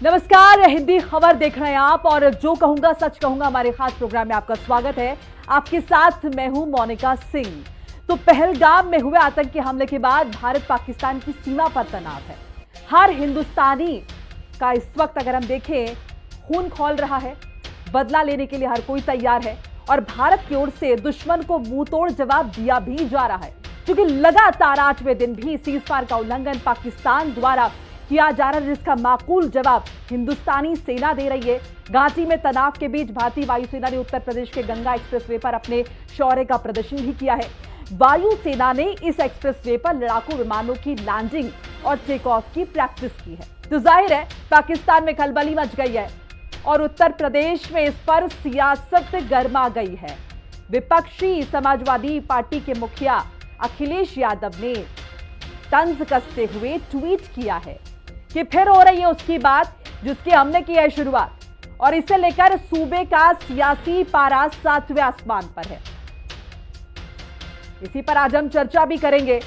नमस्कार, हिंदी खबर देख रहे हैं आप और जो कहूंगा सच कहूंगा हमारे खास प्रोग्राम में आपका स्वागत है। आपके साथ मैं हूं मोनिका सिंह। तो पहलगाम में हुए आतंकी हमले के बाद भारत पाकिस्तान की सीमा पर तनाव है। हर हिंदुस्तानी का इस वक्त अगर हम देखें खून खौल रहा है, बदला लेने के लिए हर कोई तैयार है और भारत की ओर से दुश्मन को मुंहतोड़ जवाब दिया भी जा रहा है, क्योंकि लगातार 8वें दिन भी सीजफायर का उल्लंघन पाकिस्तान द्वारा किया जा रहा है, जिसका माकूल जवाब हिंदुस्तानी सेना दे रही है। घाटी में तनाव के बीच भारतीय वायुसेना ने उत्तर प्रदेश के गंगा एक्सप्रेसवे पर अपने शौर्य का प्रदर्शन भी किया है। वायुसेना ने इस एक्सप्रेसवे पर लड़ाकू विमानों की लैंडिंग और टेक ऑफ की प्रैक्टिस की है। तो जाहिर है पाकिस्तान में खलबली मच गई है और उत्तर प्रदेश में इस पर सियासत गर्मा गई है। विपक्षी समाजवादी पार्टी के मुखिया अखिलेश यादव ने तंज कसते हुए ट्वीट किया है कि फिर हो रही है उसकी बात जिसकी हमने की है शुरुआत, और इसे लेकर सूबे का सियासी पारा 7वें आसमान पर है। इसी पर आज हम चर्चा भी करेंगे,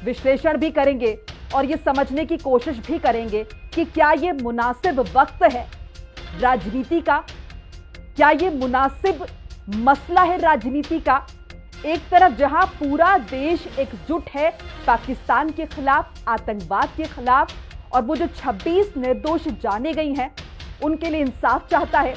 विश्लेषण भी करेंगे और ये समझने की कोशिश भी करेंगे कि क्या ये मुनासिब वक्त है राजनीति का, क्या ये मुनासिब मसला है राजनीति का। एक तरफ जहां पूरा देश एकजुट है पाकिस्तान के खिलाफ, आतंकवाद के खिलाफ, और वो जो 26 निर्दोष जाने गई हैं उनके लिए इंसाफ चाहता है,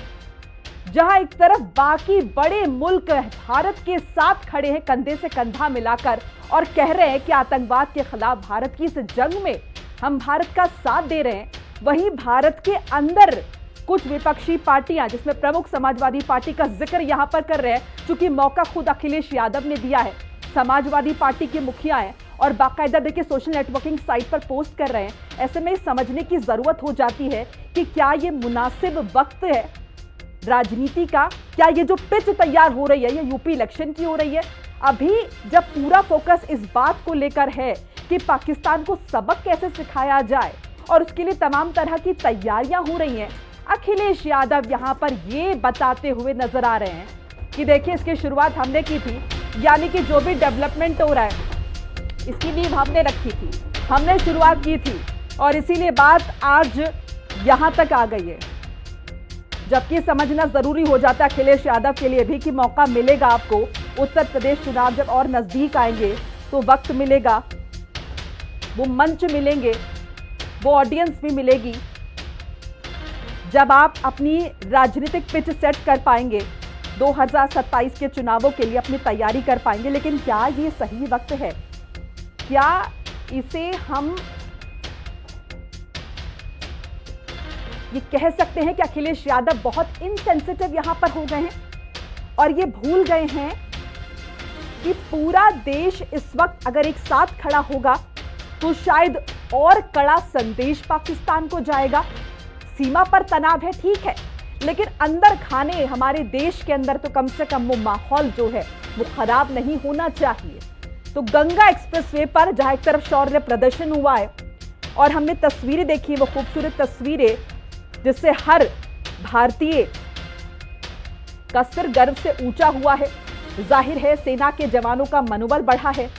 जहां एक तरफ बाकी बड़े मुल्क भारत के साथ खड़े हैं कंधे से कंधा मिलाकर और कह रहे हैं कि आतंकवाद के खिलाफ भारत की इस जंग में हम भारत का साथ दे रहे हैं, वहीं भारत के अंदर कुछ विपक्षी पार्टियां जिसमें प्रमुख समाजवादी पार्टी का जिक्र यहां पर कर रहे हैं, चूंकि मौका खुद अखिलेश यादव ने दिया है, समाजवादी पार्टी के मुखिया हैं और बाकायदा देखिए सोशल नेटवर्किंग साइट पर पोस्ट कर रहे हैं। ऐसे में समझने की जरूरत हो जाती है कि क्या ये मुनासिब वक्त है राजनीति का, क्या ये जो पिच तैयार हो रही है ये यूपी इलेक्शन की हो रही है। अभी जब पूरा फोकस इस बात को लेकर है कि पाकिस्तान को सबक कैसे सिखाया जाए और उसके लिए तमाम तरह की तैयारियां हो रही हैं, अखिलेश यादव यहां पर ये बताते हुए नजर आ रहे हैं कि देखिए इसकी शुरुआत हमने की थी, यानी कि जो भी डेवलपमेंट हो रहा है इसकी नींव हमने रखी थी, हमने शुरुआत की थी और इसीलिए बात आज यहां तक आ गई है। जबकि समझना जरूरी हो जाता है अखिलेश यादव के लिए भी कि मौका मिलेगा आपको, उत्तर प्रदेश चुनाव जब और नजदीक आएंगे तो वक्त मिलेगा, वो मंच मिलेंगे, वो ऑडियंस भी मिलेगी, जब आप अपनी राजनीतिक पिच सेट कर पाएंगे, 2027 के चुनावों के लिए अपनी तैयारी कर पाएंगे। लेकिन क्या ये सही वक्त है? क्या इसे हम ये कह सकते हैं कि अखिलेश यादव बहुत इनसेंसिटिव यहां पर हो गए हैं और ये भूल गए हैं कि पूरा देश इस वक्त अगर एक साथ खड़ा होगा तो शायद और कड़ा संदेश पाकिस्तान को जाएगा। सीमा पर तनाव है, ठीक है, लेकिन अंदर खाने हमारे देश के अंदर तो कम से कम वो माहौल जो है वो खराब नहीं होना चाहिए। तो गंगा एक्सप्रेसवे पर जहां एक तरफ शौर्य प्रदर्शन हुआ है और हमने तस्वीरें देखी, वो खूबसूरत तस्वीरें जिससे हर भारतीय का सिर गर्व से ऊंचा हुआ है। जाहिर है सेना के जवानों का मनोबल बढ़ा है।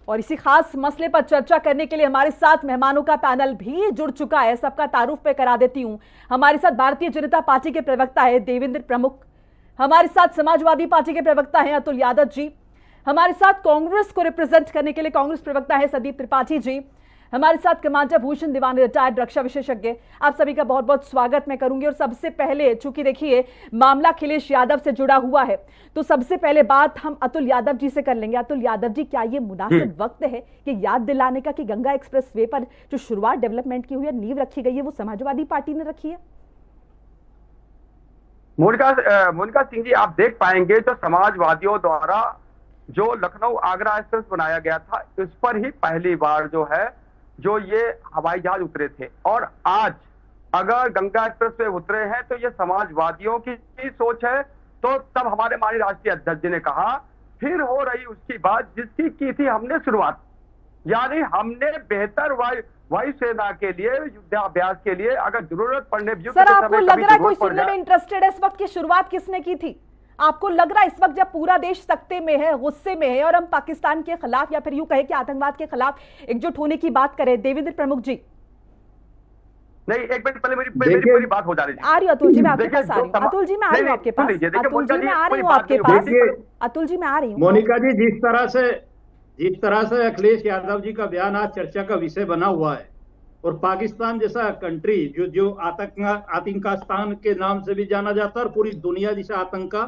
और इसी खास मसले पर चर्चा करने के लिए हमारे साथ मेहमानों का पैनल भी जुड़ चुका है। सबका तारुफ पे करा देती हूं। हमारे साथ भारतीय जनता पार्टी के प्रवक्ता है देवेंद्र प्रमुख, हमारे साथ समाजवादी पार्टी के प्रवक्ता हैं अतुल यादव जी, हमारे साथ कांग्रेस को रिप्रेजेंट करने के लिए कांग्रेस प्रवक्ता है संदीप त्रिपाठी जी, हमारे साथ कमांडर भूषण दीवानी रिटायर्ड रक्षा विशेषज्ञ। आप सभी का बहुत बहुत स्वागत मैं करूंगी। और सबसे पहले चूंकि देखिए मामला अखिलेश यादव से जुड़ा हुआ है तो सबसे पहले बात हम अतुल यादव जी से कर लेंगे। अतुल यादव जी, क्या ये मुनासिब वक्त है कि याद दिलाने का कि गंगा एक्सप्रेस वे पर जो शुरुआत डेवलपमेंट की हुई है, नींव रखी गई है, वो समाजवादी पार्टी ने रखी है? मोनिका सिंह जी, आप देख पाएंगे तो समाजवादियों द्वारा जो लखनऊ आगरा एक्सप्रेस बनाया गया था इस पर ही पहली बार जो ये हवाई जहाज उतरे थे, और आज अगर गंगा एक्सप्रेस पे उतरे हैं तो ये समाजवादियों की सोच है। तो तब हमारे माननीय राष्ट्रीय अध्यक्ष जी ने कहा फिर हो रही उसकी बात जिसकी की थी हमने शुरुआत, यानी हमने बेहतर वायुसेना के लिए युद्धाभ्यास के लिए अगर जरूरत पड़ने सर, आपको लग रहा है कोई सुनने में इंटरेस्टेड है इस वक्त की शुरुआत किसने की थी? आपको लग रहा है इस वक्त जब पूरा देश सख्ते में है, गुस्से में है, और हम पाकिस्तान के खिलाफ या फिर यूं कहे कि आतंकवाद के खिलाफ एकजुट होने की बात करें, देवेंद्र प्रमुख जी? नहीं, एक मिनट पहले मेरी पूरी बात हो जा रही आ रही हूँ अतुल जी, मैं आपके पास आ रही हूँ। अतुल जी मैं आ रही हूँ आपके पास। अतुल जी मैं आ रही हूँ आपके पास। अतुल जी मैं आ रही हूँ। मोनिका जी, जिस तरह से अखिलेश यादव जी का बयान आज चर्चा का विषय बना हुआ है, और पाकिस्तान जैसा कंट्री जो आतंकिस्तान के नाम से भी जाना जाता है और पूरी दुनिया जिसे आतंक का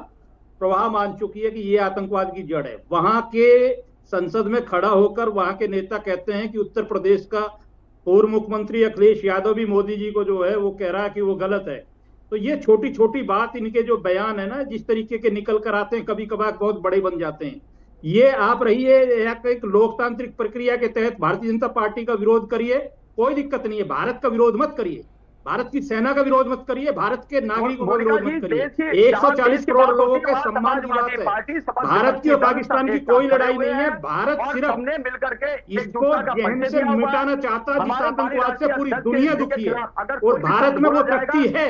प्रवाह मान चुकी है कि ये आतंकवाद की जड़ है, वहां के संसद में खड़ा होकर वहां के नेता कहते हैं कि उत्तर प्रदेश का पूर्व मुख्यमंत्री अखिलेश यादव भी मोदी जी को जो है वो कह रहा है कि वो गलत है। तो ये छोटी छोटी बात, इनके जो बयान है ना, जिस तरीके के निकल कर आते हैं, कभी कभार बहुत बड़े बन जाते हैं। ये आप रहिए एक लोकतांत्रिक प्रक्रिया के तहत भारतीय जनता पार्टी का विरोध करिए, कोई दिक्कत नहीं है। भारत का विरोध मत करिए, भारत की सेना का विरोध मत करिए, भारत के नागरिकों का विरोध मत करिए। 140 करोड़ लोगों के सम्मान की बात है। भारत की और पाकिस्तान की कोई लड़ाई नहीं है। भारत सिर्फ मिलकर के इसको जहन से मिटाना चाहता है, जिस आतंकवाद से पूरी दुनिया दुखी है, और भारत में वो शक्ति है।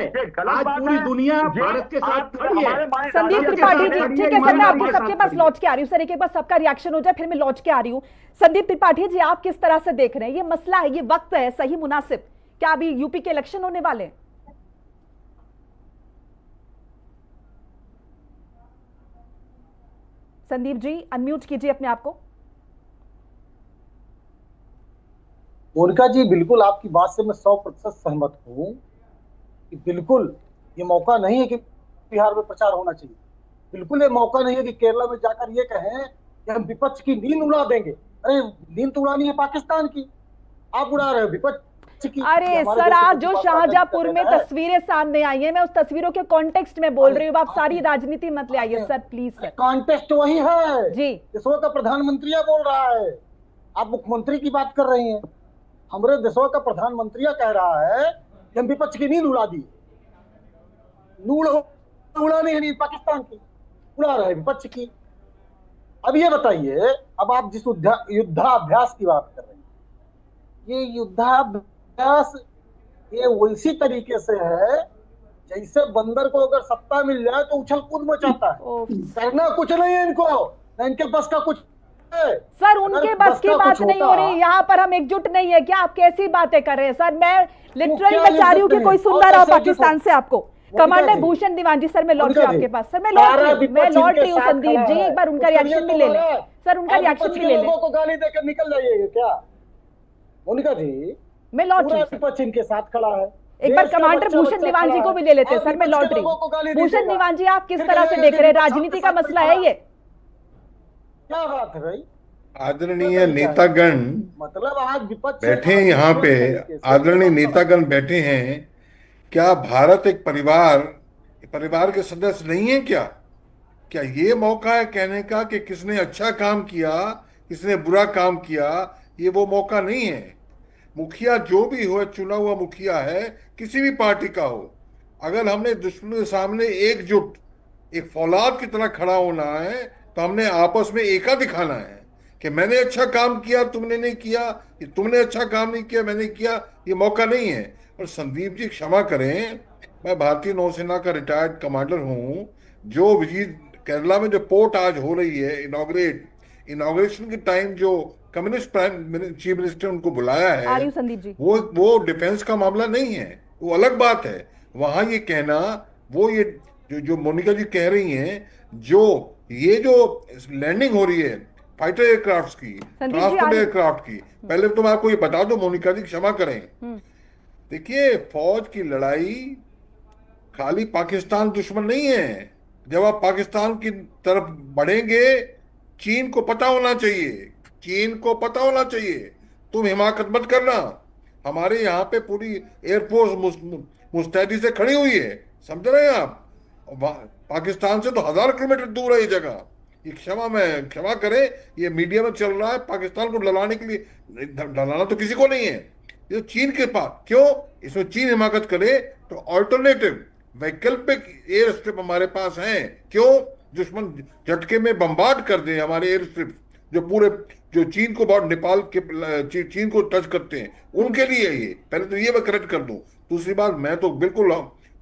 आज पूरी दुनिया भारत के साथ खड़ी है। संदीप त्रिपाठी जी, ठीक है सर, मैं आपके सबके पास लौट के आ रही हूँ सर, एक बार सबका रिएक्शन हो जाए फिर मैं लौट के आ रही हूँ। संदीप त्रिपाठी जी, आप किस तरह से देख रहे हैं ये मसला है, ये वक्त है सही मुनासिब? क्या अभी यूपी के इलेक्शन होने वाले हैं? संदीप जी अनम्यूट कीजिए अपने आप को। मोनिका जी, बिल्कुल आपकी बात से मैं 100% सहमत हूं कि बिल्कुल ये मौका नहीं है कि बिहार में प्रचार होना चाहिए। बिल्कुल ये मौका नहीं है कि केरला में जाकर ये कहें कि हम विपक्ष की नींद उड़ा देंगे। अरे नींद तो उड़ानी है पाकिस्तान की, आप उड़ा रहे हो विपक्ष की। अरे सर, आज जो शाहजहांपुर में तस्वीरें सामने आई हैं, मैं उस तस्वीरों के कॉन्टेक्स्ट में बोल रही हूँ, आप सारी राजनीति मत ले आइए सर, प्लीज सर। कॉन्टेक्स्ट वही है जी, देशों का प्रधानमंत्री बोल रहा है, आप मुख्यमंत्री की बात कर रही हैं। हमारे देशों का प्रधानमंत्री कह रहा है कि हम विपक्ष की नींद उड़ा दी। उड़ानी है नींद पाकिस्तान की, उड़ा रहे विपक्ष की। अब ये बताइए, अब आप जिस युद्धाभ्यास की बात कर रहे हैं, ये युद्धाभ्यास ये वैसी तरीके से है जैसे बंदर को अगर सत्ता मिल जाए तो उछल कूद मचाता है। करना कुछ नहीं है इनको, ना इनके बस का कुछ है। सर उनके बस की बात नहीं हो रही, यहाँ पर हम एकजुट नहीं है क्या? आप कैसी बातें कर रहे हैं सर? मैं लिटरली मैं चाह रही हूँ कि कोई सुन ना रहा पाकिस्तान से आपको। कमांडर भूषण दीवान जी, सर मैं लौट रही हूँ आपके पास। सर मैं लौट रही हूँ संदीप जी, एक बार उनका रिएक्शन भी ले लें सर, उनका रिएक्शन भी ले लें। लोगों को गाली देकर निकल जाइएगा क्या मोनिका जी? मैं लौट रही हूँ, विपक्ष इनके साथ खड़ा है। एक बार कमांडर भूषण दीवान जी को भी ले लेते हैं सर, मैं लौट रही हूँ। भूषण दीवान जी, आप किस तरह से देख रहे हैं? राजनीति का मसला है ये, क्या बात है भाई? आदरणीय नेतागण मतलब आज विपक्ष बैठे हैं यहाँ पे, आदरणीय नेतागण बैठे हैं। क्या भारत एक परिवार के सदस्य नहीं है क्या? क्या ये मौका है कहने का कि किसने अच्छा काम किया, किसने बुरा काम किया? ये वो मौका नहीं है। मुखिया जो भी हो, चुना हुआ मुखिया है, किसी भी पार्टी का हो, अगर हमने दुश्मन के सामने एकजुट एक फौलाद की तरह खड़ा होना है तो हमने आपस में एका दिखाना है कि मैंने अच्छा काम किया, तुमने नहीं किया, ये तुमने अच्छा काम नहीं किया, मैंने किया। ये मौका नहीं है। और संदीप जी क्षमा करें, मैं भारतीय नौसेना का रिटायर्ड कमांडर हूं। जो विजिट केरला में जो पोर्ट आज हो रही है इनॉग्रेशन के टाइम जो कम्युनिस्ट चीफ मिनिस्टर उनको बुलाया है, संदीप जी, वो डिफेंस का मामला नहीं है, वो अलग बात है। वहां ये कहना, वो ये जो मोनिका जी कह रही हैं, ये जो लैंडिंग हो रही है फाइटर एयरक्राफ्ट की, ट्रांसपोर्ट एयरक्राफ्ट की, पहले तो मैं आपको ये बता दूं मोनिका जी, क्षमा करें। देखिए, फौज की लड़ाई खाली पाकिस्तान दुश्मन नहीं है। जब आप पाकिस्तान की तरफ बढ़ेंगे, चीन को पता होना चाहिए, तुम हिमाकत मत करना। हमारे यहाँ पे पूरी एयरफोर्स मुस्तैदी से खड़ी हुई है, समझ रहे हैं आप? पाकिस्तान से तो 1000 किलोमीटर दूर है ये जगह। ये क्षमा करें, ये मीडिया में चल रहा है पाकिस्तान को डलाने के लिए। डलाना तो किसी को नहीं है, ये चीन के पास। क्यों? इसमें चीन हिमाकत करे तो ऑल्टरनेटिव वैकल्पिक एयर स्ट्रिप हमारे पास हैं। क्यों? दुश्मन झटके में बम्बार्ड कर दे हमारे एयर स्ट्रिप जो चीन को बहुत, नेपाल के चीन को टच करते हैं, उनके लिए ये। पहले तो ये मैं करेक्ट कर दूं। दूसरी बात, मैं तो बिल्कुल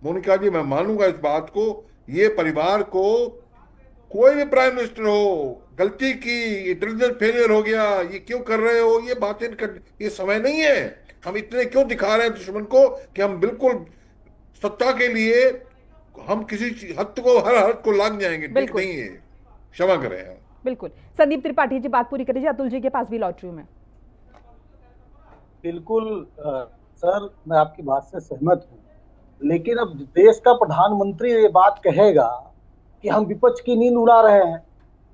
मोनिका जी, मैं मानूंगा इस बात को, ये परिवार को कोई भी प्राइम मिनिस्टर हो, गलती की, इंटेलिजेंस फेलियर हो गया, ये क्यों कर रहे हो, ये बातें ये समय नहीं है। हम इतने क्यों दिखा रहे हैं दुश्मन को कि हम बिल्कुल सत्ता के लिए हम किसी हद को, हर हद को लाग जाएंगे। ठीक नहीं है, क्षमा करें। बिल्कुल। संदीप त्रिपाठी जी बात पूरी करिए, अतुल जी के पास भी लौट रही हूं मैं। बिल्कुल सर, मैं आपकी बात से सहमत हूँ, लेकिन अब देश का प्रधानमंत्री ये बात कहेगा कि हम विपक्ष की नींद उड़ा रहे हैं।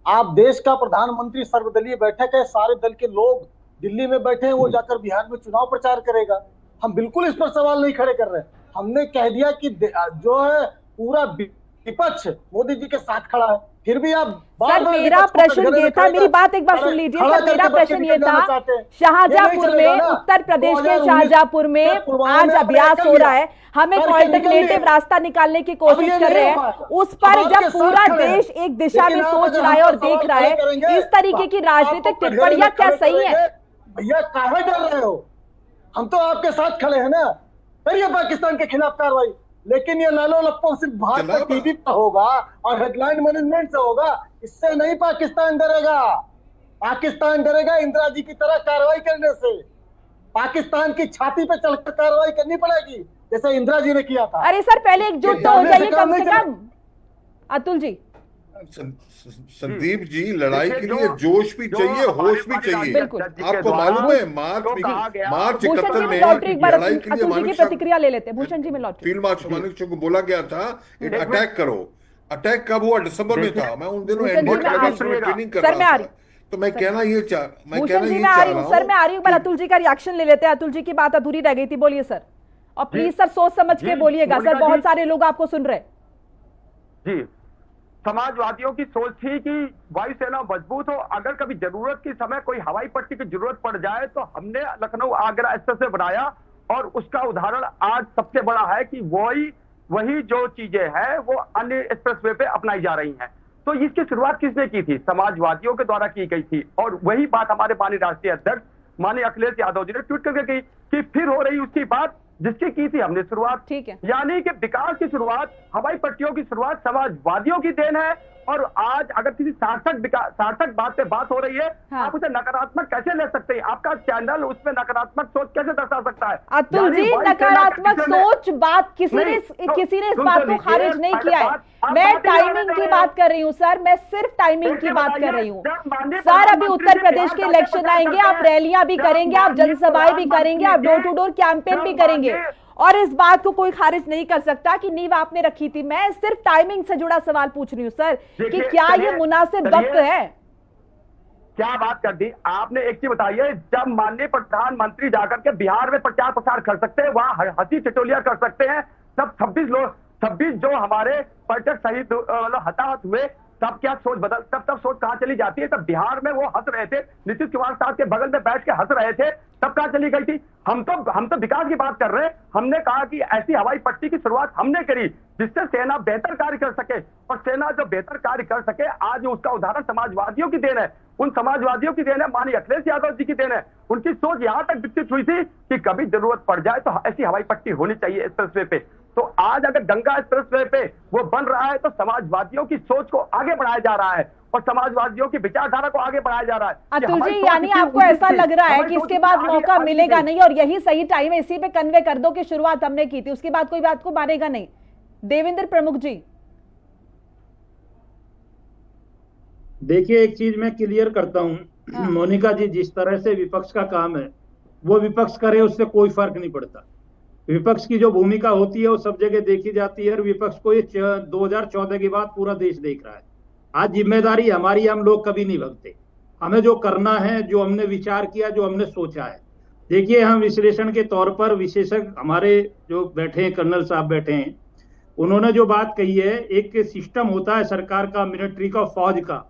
आप देश का प्रधानमंत्री, सर्वदलीय बैठक है, सारे दल के लोग दिल्ली में बैठे हैं, वो जाकर बिहार में चुनाव प्रचार करेगा। हम बिल्कुल इस पर सवाल नहीं खड़े कर रहे। हमने कह दिया कि जो है पूरा विपक्ष मोदी जी के साथ खड़ा है, फिर भी आप सर मेरा प्रश्न ये था, मेरी बात एक बार सुन लीजिए सर, मेरा प्रश्न ये था, शाहजहांपुर में, उत्तर प्रदेश के शाहजहांपुर में आज अभ्यास हो रहा है, हम एक ऑल्टरनेटिव रास्ता निकालने की कोशिश कर रहे हैं, उस पर जब पूरा देश एक दिशा में सोच रहा है और देख रहा है, इस तरीके की राजनीतिक टिप्पणियां क्या सही है? भैया काहे डर रहे हो? हम तो आपके साथ खड़े हैं ना, करिए पाकिस्तान के खिलाफ कार्रवाई। लेकिन ये लालो लप्पो सिर्फ भाजपा टीवी पर होगा और हेडलाइन मैनेजमेंट से होगा, इससे नहीं पाकिस्तान डरेगा। पाकिस्तान डरेगा इंदिरा जी की तरह कार्रवाई करने से। पाकिस्तान की छाती पे चलकर कार्रवाई करनी पड़ेगी, जैसे इंदिरा जी ने किया था। अरे सर पहले एकजुट तो हो जाइए कम से कम। अतुल जी, संदीप जी, लड़ाई के लिए जोश भी चाहिए, होश भी चाहिए। आपको मालूम है मार्च 71 में लड़ाई के लिए अतुल जी की प्रतिक्रिया ले लेते हैं। भूषण जी में लौट फील्ड मार्शल मानेकशॉ को बोला गया था अटैक करो। अटैक कब हुआ? दिसंबर में था। मैं उन दिनों ट्रेनिंग कर रहा था। तो मैं कहना ये चाह रहा हूं सर, मैं आ रही हूं, अतुल जी का रिएक्शन ले लेते हैं। अतुल जी की बात अधूरी रह गई थी, बोलिए सर, और प्लीज सर सोच समझ के बोलिएगा सर, बहुत सारे लोग आपको सुन रहे जी। समाजवादियों की सोच थी कि वायुसेना मजबूत हो, अगर कभी जरूरत के समय कोई हवाई पट्टी की जरूरत पड़ जाए तो हमने लखनऊ आगरा एक्सप्रेस बनाया, और उसका उदाहरण आज सबसे बड़ा है कि वही जो चीजें हैं वो अन्य एक्सप्रेसवे पे अपनाई जा रही हैं। तो इसकी शुरुआत किसने की थी? समाजवादियों के द्वारा की गई थी, और वही बात हमारे माननीय राष्ट्रीय अध्यक्ष माननीय अखिलेश यादव जी ने ट्वीट करके की कि फिर हो रही उसकी बात जिसकी की थी हमने शुरुआत। ठीक है, यानी कि विकास की शुरुआत, हवाई पट्टियों की शुरुआत समाजवादियों की देन है। और आज अगर किसी सार्थक बात पे बात हो रही है, हाँ। आप उसे नकारात्मक कैसे ले सकते हैं? आपका चैनल उसमें नकारात्मक सोच कैसे दर्शा सकता है? अतुल जी, नकारात्मक सोच बात किसी ने इस बात को खारिज नहीं किया है। मैं टाइमिंग की बात कर रही हूँ सर, मैं सिर्फ टाइमिंग की बात कर रही हूँ सर। अभी उत्तर प्रदेश के इलेक्शन आएंगे, आप रैलियां भी करेंगे, आप जनसभाएं भी करेंगे, आप डोर टू डोर कैंपेन भी करेंगे, और इस बात को कोई खारिज नहीं कर सकता कि नींव आपने रखी थी। मैं सिर्फ टाइमिंग से जुड़ा सवाल पूछ रही हूँ सर कि क्या ये मुनासिब वक्त है? क्या बात कर दी आपने? एक चीज बताइए, जब माननीय प्रधानमंत्री जाकर के बिहार में प्रचार प्रसार कर सकते हैं, वहां हंसी ठिठोलियां कर सकते हैं, तब 26 जो हमारे पर्यटक शहीद हताहत हुए, तब क्या सोच तब सोच कहां चली जाती है? तब बिहार में वो हंस रहे थे, नीतीश कुमार साहब के बगल में बैठ के हंस रहे थे, तब कहां चली गई थी? हम तो विकास की बात कर रहे हैं। हमने कहा कि ऐसी हवाई पट्टी की शुरुआत हमने करी जिससे सेना बेहतर कार्य कर सके, और सेना जो बेहतर कार्य कर सके, आज उसका उदाहरण समाजवादियों की देन है। उन समाजवादियों की देन है, माननीय अखिलेश यादव जी की देन है। उनकी सोच यहां तक विकसित हुई थी कि कभी जरूरत पड़ जाए तो ऐसी हवाई पट्टी होनी चाहिए एक्सप्रेसवे पे। तो आज अगर गंगा एक्सप्रेसवे पे वो बन रहा है तो समाजवादियों की सोच को आगे बढ़ाया जा रहा है और समाजवादियों की विचारधारा को आगे बढ़ाया जा रहा है। अतुल जी, यानी आपको ऐसा लग रहा है कि इसके बाद मौका मिलेगा नहीं और यही सही टाइम है, इसी पे कन्वे कर दो कि शुरुआत हमने की थी, उसके बाद कोई बात को मानेगा नहीं। देवेंद्र प्रमुख जी, देखिए एक चीज मैं क्लियर करता हूं, हाँ। मोनिका जी, जिस तरह से विपक्ष का काम है वो विपक्ष करे, उससे कोई फर्क नहीं पड़ता। विपक्ष की जो भूमिका होती है वो सब जगह देखी जाती है, और विपक्ष को ये 2014 के बाद पूरा देश देख रहा है। आज जिम्मेदारी हमारी, हम लोग कभी नहीं भगते। हमें जो करना है, जो हमने विचार किया, जो हमने सोचा है, देखिए हम विश्लेषण के तौर पर विशेषज्ञ हमारे जो बैठे हैं, कर्नल साहब बैठे हैं, उन्होंने जो बात कही है, एक सिस्टम होता है सरकार का, मिलिट्री का, फौज का।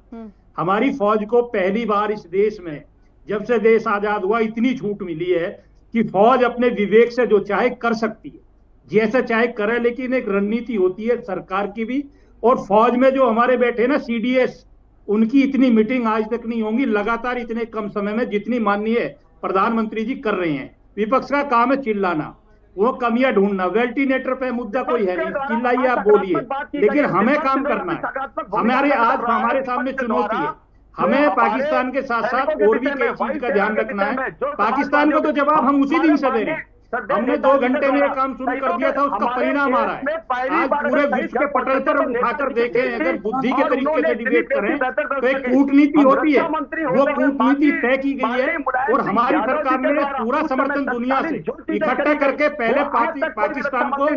हमारी फौज को पहली बार इस देश में, जब से देश आजाद हुआ, इतनी छूट मिली है कि फौज अपने विवेक से जो चाहे कर सकती है, जैसे चाहे करे, लेकिन एक रणनीति होती है सरकार की भी। और फौज में जो हमारे बैठे ना CDS, उनकी इतनी मीटिंग आज तक नहीं होंगी लगातार इतने कम समय में जितनी माननीय प्रधानमंत्री जी कर रहे हैं। विपक्ष का काम है चिल्लाना, वो कमियां ढूंढना। वेल्टिनेटर पे मुद्दा कोई है नहीं, चिल्लाइए आप बोलिए, लेकिन हमें काम करना है। हमारे आज हमारे सामने चुनौती है, हमें पाकिस्तान के साथ साथ और भी कई चीज का ध्यान रखना है। पाकिस्तान को तो जवाब हम उसी दिन से दे रहे हैं। हमने 2 घंटे में ये काम शुरू कर दिया था, उसका परिणाम आ रहा है। आज पूरे विश्व के पटल पर उठाकर देखें, अगर बुद्धि के तरीके से डिबेट करें तो एक कूटनीति होती है, वो कूटनीति तय की गई है और हमारी सरकार ने पूरा समर्थन दुनिया से इकट्ठा करके पहले पाकिस्तान को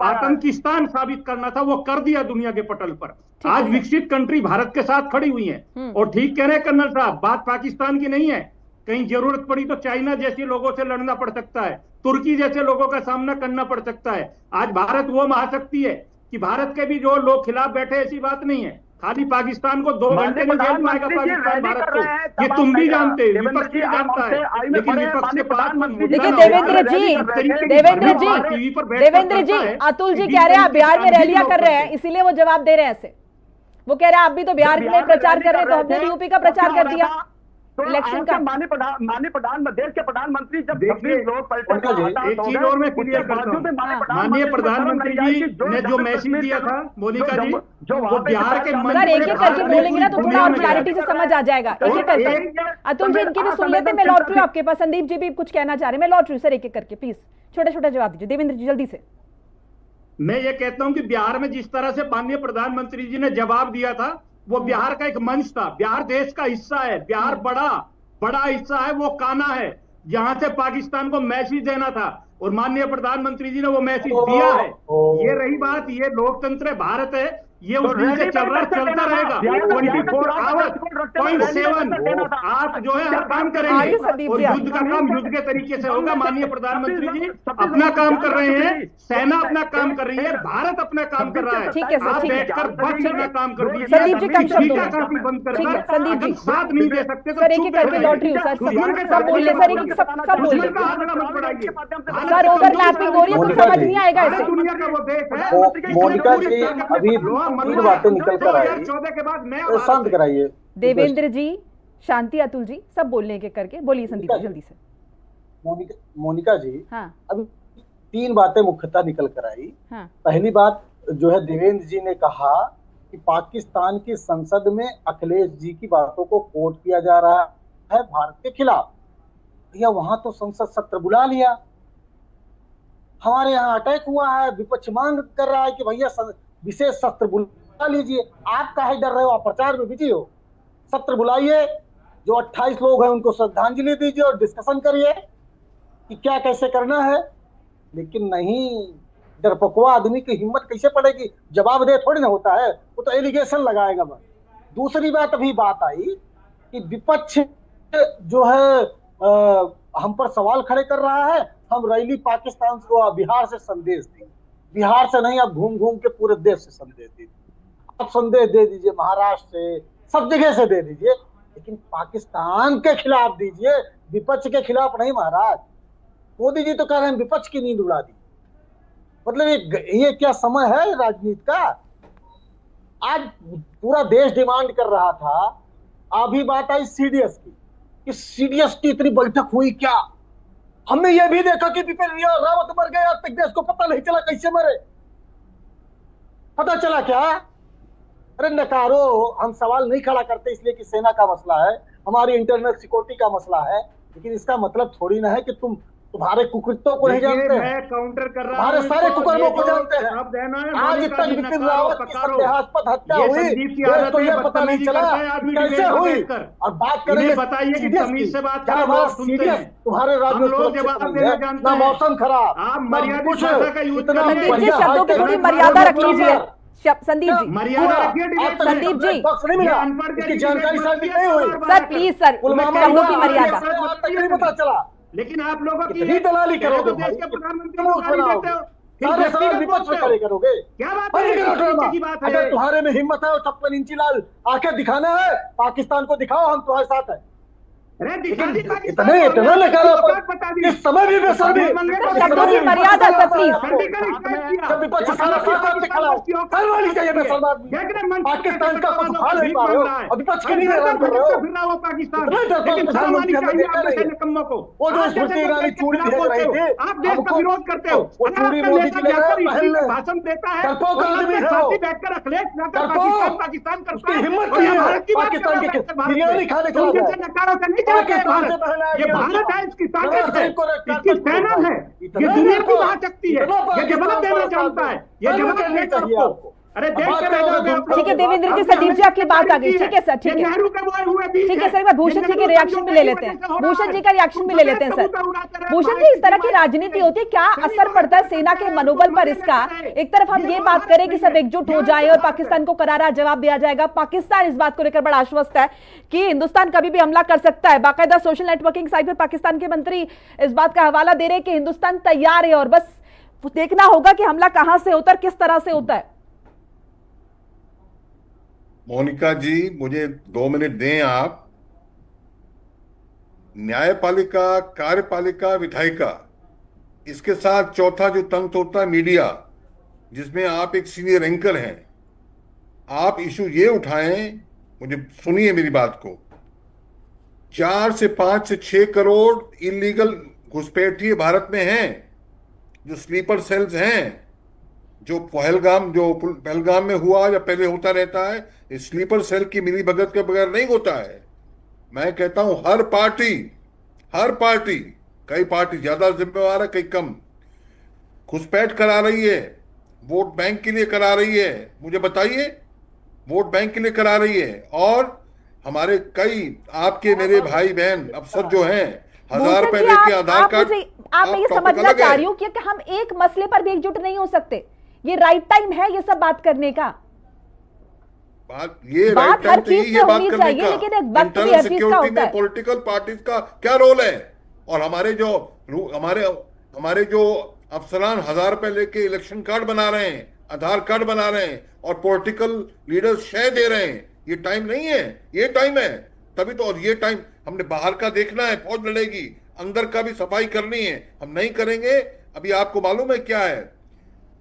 आतंकिस्तान साबित करना था, वो कर दिया दुनिया के पटल पर। आज विकसित कंट्री भारत के साथ खड़ी हुई है। और ठीक कह रहे हैं कर्नल साहब, बात पाकिस्तान की नहीं है। कहीं जरूरत पड़ी तो चाइना जैसे लोगों से लड़ना पड़ सकता है, तुर्की जैसे लोगों का सामना करना पड़ सकता है। आज भारत वो महाशक्ति है कि भारत के भी जो लोग खिलाफ बैठे, ऐसी बात नहीं है। खाली पाकिस्तान को 2 घंटे में जेल में आएगा पाकिस्तान भारत को, ये तुम भी जानते हो, विपक्ष भी जानता है, लेकिन विपक्ष के पास देखिए देवेंद्र जी अतुल जी कह रहे हैं आप बिहार में रैलियां कर रहे हैं, इसीलिए वो जवाब दे रहे हैं ऐसे। वो कह रहे हैं आप भी तो बिहार में प्रचार कर रहे हैं, तो हमने भी यूपी का प्रचार कर दिया इलेक्शन का। माननीय देश के प्रधानमंत्री जब लोग एक चीज और मैं क्लियर करता हूं, माननीय प्रधानमंत्री जी ने जो मैसेज दिया था मोनिका जी, वो बिहार के सर एक एक करके बोलेंगे ना तो थोड़ा और क्लैरिटी से समझ आ जाएगा। एक एक करके अतुल जी इनकी भी सुन लेते, मैं लौट रही हूँ आपके पास। संदीप जी भी कुछ कहना चाह रहे हैं, मैं लौट रही हूँ सर। एक एक करके प्लीज छोटा छोटा जवाब दीजिए। देवेंद्र जी जल्दी से। मैं ये कहता हूं कि बिहार में जिस तरह से माननीय प्रधानमंत्री जी ने जवाब दिया था, वो बिहार का एक मंच था। बिहार देश का हिस्सा है, बिहार बड़ा हिस्सा है, वो काना है जहां से पाकिस्तान को मैसेज देना था और माननीय प्रधानमंत्री जी ने वो मैसेज दिया है। ये रही बात, ये लोकतंत्र है, भारत है, ये उस दिन से चल रहा चलता रहेगा। 24 आवर्स 0.7 आप जो है हर काम करेंगे और युद्ध का काम युद्ध के तरीके से होगा। माननीय प्रधानमंत्री जी अपना काम कर रहे हैं, सेना अपना काम कर रही है, भारत अपना काम कर रहा है। ठीक है सर, आप बैठकर बच अपना काम कर दीजिए। संदीप जी कम शब्दों में काफी बंद कर, संदीप जी साथ नहीं दे सकते सर। एक एक करके लौट रही हूँ सर, सब बोल ले सर, सब बोल ले सर। ओवरलैपिंग हो रही है तो समझ नहीं आएगा ऐसे। दुनिया का वो देश है। मोनिका जी अभी 3 बातें निकल कर आई, 14 के बाद मैं शांत कराइए। देवेंद्र जी, शांति, अतुल जी सब बोलने के करके बोलिए। संदीप जी जल्दी से। मोनिका जी हाँ अभी 3 बातें मुख्यतः निकल कर आई। हाँ पहली बात जो है, देवेंद्र जी ने कहा कि पाकिस्तान की संसद में अखिलेश जी की बातों को कोट किया जा रहा है भारत के खिलाफ। भैया वहां तो संसद सत्र बुला लिया, हमारे यहाँ अटैक हुआ है, विपक्ष मांग कर रहा है कि भैया विशेष सत्र बुला लीजिए। आप काहे डर रहे हो, आप प्रचार में बिजी हो। सत्र बुलाइए, जो 28 लोग हैं उनको श्रद्धांजलि दीजिए और डिस्कशन करिए कि क्या कैसे करना है। लेकिन नहीं, डरपोकवा आदमी की हिम्मत कैसे पड़ेगी, जवाब दे थोड़ी ना होता है, वो तो एलिगेशन लगाएगा बस। दूसरी बात अभी बात आई कि विपक्ष जो है हम पर सवाल खड़े कर रहा है, हम रैली पाकिस्तान को बिहार से संदेश दें। बिहार से नहीं, आप घूम घूम के पूरे देश से संदेश दीजिए। आप संदेश दे दीजिए, महाराष्ट्र से, सब जगह से दे दीजिए, लेकिन पाकिस्तान के खिलाफ दीजिए, विपक्ष के खिलाफ नहीं। महाराज मोदी जी तो कह रहे हैं विपक्ष की नींद उड़ा दी। मतलब ये क्या समय है राजनीति का। आज पूरा देश डिमांड कर रहा था। अभी बात आई सीडीएस की, कि सीडीएस की इतनी बैठक हुई क्या। हमने ये भी देखा कि बिपिन रावत मर गए, आज तक देश को पता नहीं चला कैसे मरे। पता चला क्या? अरे नकारो, हम सवाल नहीं खड़ा करते इसलिए कि सेना का मसला है, हमारी इंटरनल सिक्योरिटी का मसला है, लेकिन इसका मतलब थोड़ी ना है कि तुम्हारे कुकृत्यों को नहीं जानते हैं। काउंटर कर रहा हमारे सारे कुकर्मों को जानते हैं। आज तक बिपिन रावत की संदेहास्पद हत्या हुई, देश को यह पता नहीं चला कैसे हुई। और बात करेंगे बताइए कि तमीज से बात करें, हमारा सीरियस तुम्हारे राज्य ना मौसम खराब, कुछ इतना शब्दों की थोड़ी मर्यादा रख लीजिए। संदीप जी, संदीप जी इसकी जानकारी साबित नहीं हुई सर, प्लीज सर, शब्दों की मर्यादा। नहीं पता चला, लेकिन आप लोगों की दलाली करोगे, देश के प्रधानमंत्री को विपक्ष में खड़े करोगे। क्या बात है? अगर तुम्हारे में हिम्मत है और 56 इंची लाल आंखें दिखाना है, पाकिस्तान को दिखाओ, हम तुम्हारे साथ हैं। इतने नकारात्मक इस समय भी बेशर्मी, शब्दों की मर्यादा सर प्लीज। जब विपक्ष सारा सामने खड़ा हो, शर्मानी चाहिए बेशर्म आदमी। पाकिस्तान का कुछ उठा नहीं पा रहे हो और विपक्ष के लिए ऐलान कर रहे हो। इतने डरपोक प्रधानमंत्री हमने देखा नहीं। वो जो स्मृति ईरानी चूड़ी भेज रही थी, आप देश का विरोध करते हो। वो चूड़ी मोदी जी ले गए पहले। भाषण देता है, डरपोक आदमी है वो। बैठकर अखिलेश डरपोक, पाकिस्तान करता उसकी है। हिम्मत नहीं है पाकिस्तान के बिरयानी खाने चला जाए। नकारों से नहीं चलता है भारत। ये भारत है, इसकी ताकत है, इसकी सेना है, ये दुनिया की महाशक्ति है, ये जवाब देना चाहता है, ये जवाब देना चाहिए आपको। अरे देश के रह जाओगे। ठीक है देवेंद्र जी, संदीप जी आपकी बात आ गई। ठीक है सर, ठीक है ठीक है सर, मैं भूषण जी के रिएक्शन भी ले लेते हैं। भूषण जी का रिएक्शन भी ले लेते हैं सर। भूषण जी, इस तरह की राजनीति होती है, क्या असर पड़ता है सेना के मनोबल पर इसका? एक तरफ हम ये बात करें कि सब एकजुट हो जाए और पाकिस्तान को करारा जवाब दिया जाएगा, पाकिस्तान इस बात को लेकर बड़ा आश्वस्त है कि हिंदुस्तान कभी भी हमला कर सकता है। बाकायदा सोशल नेटवर्किंग साइट पर पाकिस्तान के मंत्री इस बात का हवाला दे रहे हैं कि हिंदुस्तान तैयार है और बस देखना होगा कि हमला कहां से होता है, किस तरह से होता है। मोनिका जी, मुझे 2 मिनट दें आप। न्यायपालिका, कार्यपालिका, विधायिका, इसके साथ चौथा जो तंत्र होता है मीडिया, जिसमें आप एक सीनियर एंकर हैं। आप इशू ये उठाएं, मुझे सुनिए मेरी बात को। 4 से 5 से 6 करोड़ इलीगल घुसपैठिए भारत में हैं, जो स्लीपर सेल्स हैं, जो पहलगाम में हुआ या पहले होता रहता है। इस स्लीपर सेल की मिली भगत के बगैर नहीं होता है। मैं कहता हूं हर पार्टी, कई पार्टी ज्यादा जिम्मेवार है, कई कम, घुसपैठ करा रही है, वोट बैंक के लिए करा रही है। मुझे बताइए, वोट बैंक के लिए करा रही है। और हमारे कई आपके मेरे भाई बहन अफसर जो हैं, 1000 रुपए के आधार कार्ड। आप ये समझना चाह रही हूँ कि हम एक मसले पर भी एकजुट नहीं हो सकते? ये राइट टाइम है ये सब बात करने का? बात हर चीज ये बात करने का। लेकिन एक वक्त भी इंटरनल सिक्योरिटी में पॉलिटिकल पार्टीज का क्या रोल है? और हमारे जो अफसरान 1000 रुपए लेके इलेक्शन कार्ड बना रहे हैं, आधार कार्ड बना रहे हैं और पॉलिटिकल लीडर्स शय दे रहे हैं, ये टाइम नहीं है, ये टाइम है। तभी तो, और ये टाइम हमने बाहर का देखना है, फौज लड़ेगी, अंदर का भी सफाई करनी है। हम नहीं करेंगे। अभी आपको मालूम है क्या है,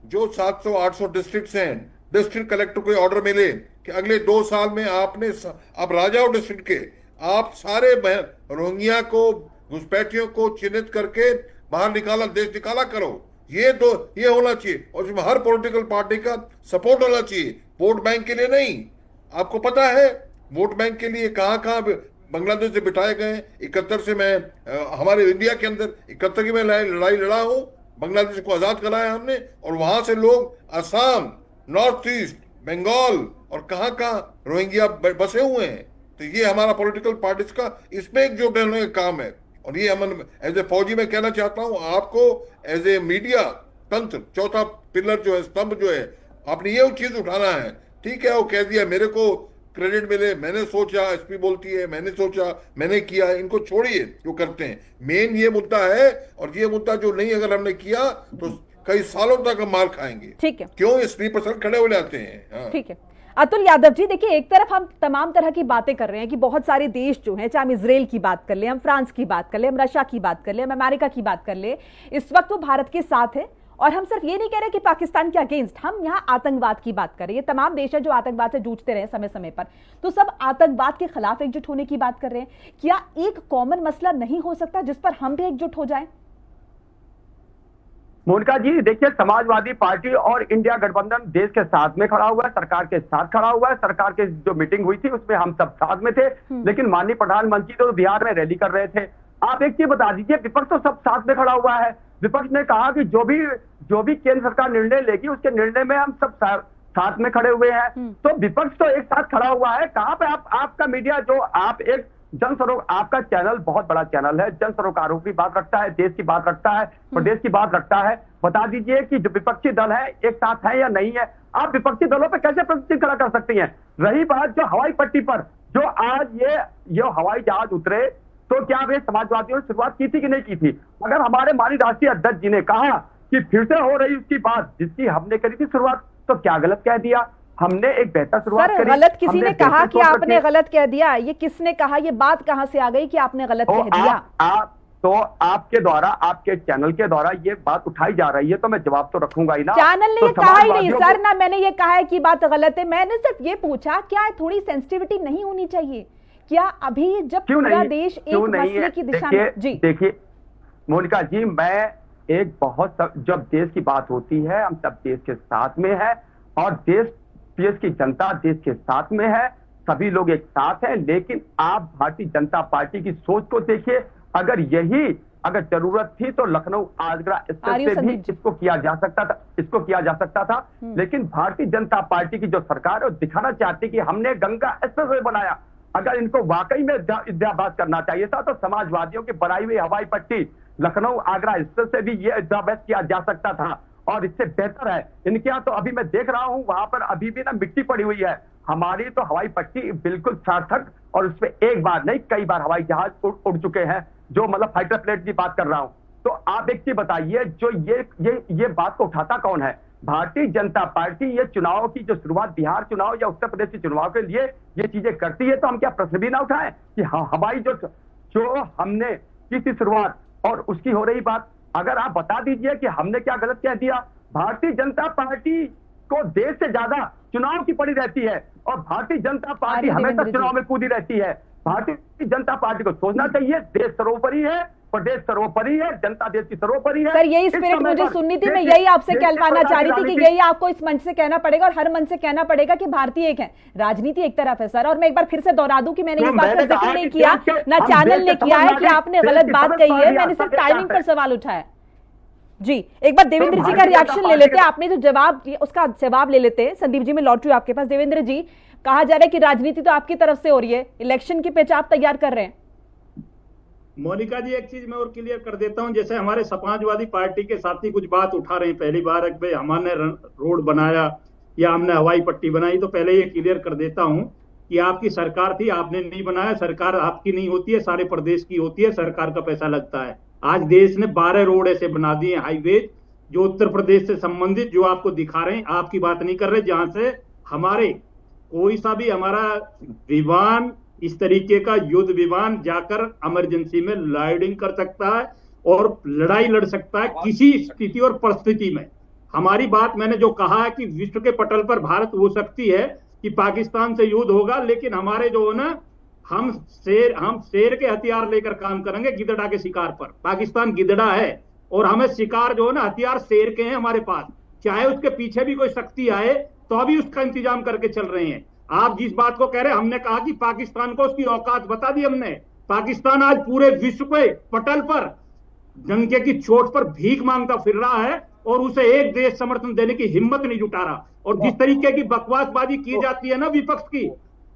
जो 700-800 डिस्ट्रिक्ट्स हैं, डिस्ट्रिक्ट कलेक्टर को ऑर्डर मिले कि अगले 2 साल में आपने, आप राजा हो डिस्ट्रिक्ट के, आप सारे रोहिंग्या को, घुसपैठियों को चिन्हित करके बाहर निकाला, देश निकाला करो। ये होना चाहिए और इसमें हर पॉलिटिकल पार्टी का सपोर्ट होना चाहिए, वोट बैंक के लिए नहीं। आपको पता है वोट बैंक के लिए कहां बांग्लादेश से बिठाए गए। 71 से मैं हमारे इंडिया के अंदर 71 की मैं लड़ाई लड़ा हूं, बांग्लादेश को आजाद कराया हमने, और वहां से लोग असम, नॉर्थ ईस्ट, बंगाल और कहां रोहिंग्या बसे हुए हैं। तो ये हमारा पॉलिटिकल पार्टीज का इसमें एकजुट रहने का काम है। और ये हम एज ए फौजी में कहना चाहता हूं आपको, एज ए मीडिया तंत्र, चौथा पिलर जो है, स्तंभ जो है, आपने ये चीज उठाना है। ठीक है, वो कह दिया, मेरे को क्रेडिट मिले, मैंने सोचा, एसपी बोलती है मैंने सोचा, मैंने किया, इनको छोड़िए जो करते हैं। मेन ये मुद्दा है, और ये मुद्दा जो नहीं अगर हमने किया तो कई सालों तक हम मार खाएंगे। ठीक है, क्यों? इस स्लीपर खड़े हो जाते हैं। ठीक है अतुल यादव जी, देखिए एक तरफ हम तमाम तरह की बातें कर रहे हैं कि बहुत सारे देश जो हैं, चाहे हम इजराइल की बात कर ले, हम फ्रांस की बात कर ले, हम रशिया की बात कर ले, हम अमेरिका की बात कर ले, इस वक्त वो भारत के साथ है। और हम सिर्फ ये नहीं कह रहे कि पाकिस्तान के अगेंस्ट, हम यहाँ आतंकवाद की बात कर रहे हैं। ये तमाम देश है जो आतंकवाद से जूझते रहे समय समय पर, तो सब आतंकवाद के खिलाफ एकजुट होने की बात कर रहे हैं। क्या एक कॉमन मसला नहीं हो सकता जिस पर हम भी एकजुट हो जाएं? मोनिका जी, देखिए, समाजवादी पार्टी और इंडिया गठबंधन देश के साथ में खड़ा हुआ है, सरकार के साथ खड़ा हुआ है। सरकार की जो मीटिंग हुई थी उसमें हम सब साथ में थे, लेकिन माननीय प्रधानमंत्री तो बिहार में रैली कर रहे थे। आप एक चीज बता दीजिए, विपक्ष तो सब साथ में खड़ा हुआ है। विपक्ष ने कहा कि जो भी केंद्र सरकार निर्णय लेगी उसके निर्णय में हम सब साथ में खड़े हुए हैं। तो विपक्ष तो एक साथ खड़ा हुआ है। कहां पे आपका मीडिया, जो आप एक जन सरोकार, आपका चैनल बहुत बड़ा चैनल है, जन सरोकारों की बात रखता है, देश की बात रखता है, प्रदेश की बात रखता है। बता दीजिए कि जो विपक्षी दल है एक साथ है या नहीं है? आप विपक्षी दलों पे कैसे प्रतिक्रिया खड़ा कर सकती हैं? रही बात जो हवाई पट्टी पर जो आज ये हवाई जहाज उतरे, तो क्या वे समाजवादियों ने शुरुआत की थी कि नहीं की थी? अगर हमारे माननीय राष्ट्रीय अध्यक्ष जी ने कहा कि फिर से हो रही उसकी बात जिसकी हमने करी थी शुरुआत, तो क्या गलत कह दिया? हमने एक बेहतर शुरुआत सर, करी। गलत किसी हमने ने कहा बेहतर कि सोच आपने रखी। गलत कह दिया, ये किसने कहा? ये बात कहां से आ गई कि आपने गलत तो कह दिया? आप तो आपके द्वारा, आपके चैनल के द्वारा ये बात उठाई जा रही है, तो मैं जवाब तो रखूंगा ही ना। चैनल ने तो ये कहा ही नहीं समाजवादियों सर, को- ना मैंने ये कहा है कि बात गलत है। मैंने सिर्फ ये पूछा क्या थोड़ी सेंसिटिविटी नहीं होनी चाहिए? क्या अभी जब क्यों पूरा नहीं, देश एक क्यों नहीं मसले है? की दिशा में जी देखिए मोनिका जी, मैं एक बहुत जब देश की बात होती है, हम सब देश के साथ में है, और देश की जनता देश के साथ में है, सभी लोग एक साथ हैं। लेकिन आप भारतीय जनता पार्टी की सोच को देखिए, अगर जरूरत थी तो लखनऊ आगरा स्तर से भी इसको किया जा सकता था, लेकिन भारतीय जनता पार्टी की जो सरकार है वो दिखाना चाहती कि हमने गंगा एक्सप्रेसवे बनाया। अगर इनको वाकई में युद्धाभ्यास करना चाहिए था तो समाजवादियों की बनाई हुई हवाई पट्टी लखनऊ आगरा स्तर से भी ये युद्धाभ्यास किया जा सकता था, और इससे बेहतर है। इनके यहाँ तो अभी मैं देख रहा हूं, वहां पर अभी भी ना मिट्टी पड़ी हुई है। हमारी तो हवाई पट्टी बिल्कुल सार्थक, और उसपे एक बार नहीं कई बार हवाई जहाज उड़ चुके हैं, जो मतलब फाइटर प्लेट की बात कर रहा हूं। तो आप एक चीज बताइए, जो ये बात को उठाता कौन है? भारतीय जनता पार्टी ये चुनाव की जो शुरुआत बिहार चुनाव या उत्तर प्रदेश के चुनाव के लिए ये चीजें करती है, तो हम क्या प्रश्न भी ना उठाएं कि हाँ, हवाई जो हमने की थी शुरुआत और उसकी हो रही बात, अगर आप बता दीजिए कि हमने क्या गलत कह दिया। भारतीय जनता पार्टी को देश से ज्यादा चुनाव की पड़ी रहती है, और भारतीय जनता पार्टी हमेशा चुनाव में कूदी रहती है। भारतीय जनता पार्टी को सोचना चाहिए, देश सर्वोपरि है, प्रदेश सर्वोपरि है, जनता देश की सर्वोपरि है। सर, यही स्पिरिट मुझे सुननी थी, मैं यही आपसे कहलवाना चाह रही थी कि यही आपको इस मंच से कहना पड़ेगा और हर मंच से कहना पड़ेगा कि भारतीय एक है, राजनीति एक तरफ है सर। और मैं एक बार फिर से दोहरा दूं कि मैंने इस बात का जिक्र नहीं किया, ना चैनल ने किया है कि आपने गलत बात कही है, मैंने सिर्फ टाइमिंग पर सवाल उठाया। जी, एक बार देवेंद्र जी का रिएक्शन ले लेते हैं। आपने जो जवाब दिया उसका जवाब ले लेते हैं। संदीप जी, मैं लौट रही हूं आपके पास। देवेंद्र जी, कहा जा रहा है कि राजनीति तो आपकी तरफ से हो रही है, इलेक्शन की पिच आप तैयार कर रहे हैं। मोनिका जी, एक चीज मैं और क्लियर कर देता हूं। जैसे हमारे समाजवादी पार्टी के साथी कुछ बात उठा रहे हैं, पहली बार भाई हमने रोड बनाया या हमने हवाई पट्टी बनाई, तो पहले ये क्लियर कर देता हूं कि आपकी सरकार थी, आपने नहीं बनाया। सरकार आपकी नहीं होती है, सारे प्रदेश की होती है, सरकार का पैसा लगता है। आज देश ने 12 रोड ऐसे बना दिए हाईवे जो उत्तर प्रदेश से संबंधित, जो आपको दिखा रहे हैं, आपकी बात नहीं कर रहे, जहां से हमारे कोई सा भी हमारा विमान, इस तरीके का युद्ध विमान जाकर इमरजेंसी में लैंडिंग कर सकता है और लड़ाई लड़ सकता है किसी स्थिति और परिस्थिति में। हमारी बात मैंने जो कहा है कि विश्व के पटल पर भारत हो सकती है कि पाकिस्तान से युद्ध होगा, लेकिन हमारे जो है ना, हम शेर के हथियार लेकर काम करेंगे गिदड़ा के शिकार पर। पाकिस्तान गिदड़ा है और हमें शिकार जो है ना, हथियार शेर के हैं हमारे पास। चाहे उसके पीछे भी कोई शक्ति आए तो अभी उसका इंतजाम करके चल रहे हैं। आप जिस बात को कह रहे हैं, हमने कहा कि पाकिस्तान को उसकी औकात बता दी हमने। पाकिस्तान आज पूरे विश्व के पटल पर डंके की चोट पर भीख मांगता फिर रहा है और उसे एक देश समर्थन देने की हिम्मत नहीं जुटा रहा। और जिस तरीके की बकवासबाजी की जाती है ना विपक्ष की,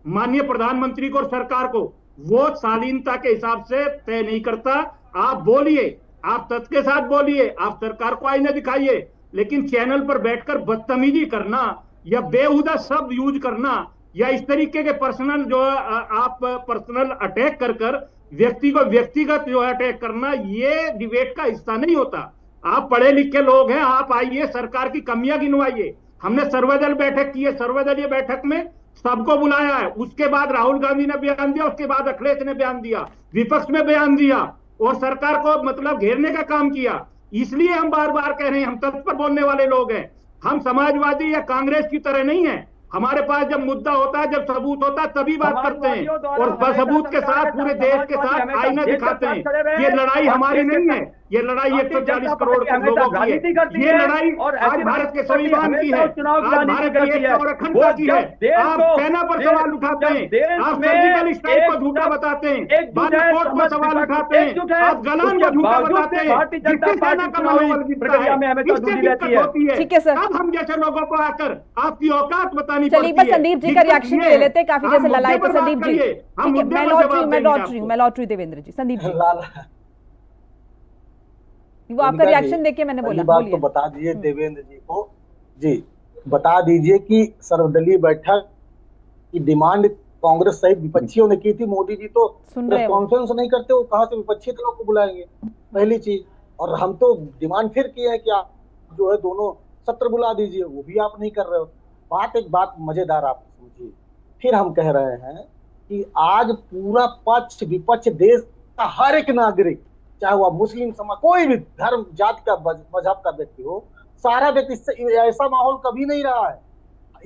माननीय प्रधानमंत्री को और सरकार को, वो शालीनता के हिसाब से तय नहीं करता। आप बोलिए, आप तथ्य के साथ बोलिए, आप सरकार को आईना दिखाइए, लेकिन चैनल पर बैठकर बदतमीजी करना या बेहुदा शब्द यूज करना या इस तरीके के पर्सनल जो आप पर्सनल अटैक कर व्यक्ति को व्यक्तिगत जो है अटैक करना, ये डिबेट का हिस्सा नहीं होता। आप पढ़े लिखे लोग हैं, आप आइए, सरकार की कमियां गिनवाइए। हमने सर्वदल बैठक की है, सर्वदलीय बैठक में सबको बुलाया है। उसके बाद राहुल गांधी ने बयान दिया, उसके बाद अखिलेश ने बयान दिया, विपक्ष में बयान दिया और सरकार को मतलब घेरने का काम किया। इसलिए हम बार बार कह रहे हैं, हम तत्पर बोलने वाले लोग हैं। हम समाजवादी या कांग्रेस की तरह नहीं है। हमारे पास जब मुद्दा होता है, जब सबूत होता है, तभी बात करते हैं और सबूत के साथ पूरे देश के साथ आईना दिखाते हैं। ये लड़ाई हमारी नहीं है, ये लड़ाई 140 करोड़ के लोगों की है। ये लड़ाई आज भारत के संविधान की है, आज भारत की एकता और अखंडता की है। आप सेना पर सवाल उठाते हैं, आप सर्जिकल स्ट्राइक को झूठा बताते हैं, बालाकोट पर सवाल उठाते हैं, आप गलान को झूठा बताते हैं। जिससे सेना का मनोबल गिरता है, इससे दिक्कत होती है। ठीक है सर, अब हम जैसे लोगों को आकर आपकी औकात बतानी चलिए बस संदीप जी का रिएक्शन ले लेते हैं। काफी जैसे लड़ाई तो संदीप जी, ठीक है, मैं लौट रही देवेंद्र जी। संदीप जी, वो आपका रिएक्शन देख के मैंने बोला, बात तो बता दीजिए देवेंद्र जी को। जी, बता दीजिए कि सर्वदलीय बैठक की डिमांड कांग्रेस सहित विपक्षियों ने की थी। मोदी जी तो प्रेस कॉन्फ्रेंस नहीं करते, वो कहां से विपक्षी लोग को बुलाएंगे, पहली चीज। और हम तो डिमांड फिर किए हैं कि आप जो है दोनों सत्र बुला दीजिए, वो भी आप नहीं कर रहे हो। एक बात मजेदार आप समझिए, फिर हम कह रहे हैं कि आज पूरा पक्ष विपक्ष देश का हर एक नागरिक, चाहे वह मुस्लिम समाज, कोई भी धर्म जाति का मजहब का व्यक्ति हो, सारा व्यक्ति, इससे ऐसा माहौल कभी नहीं रहा है।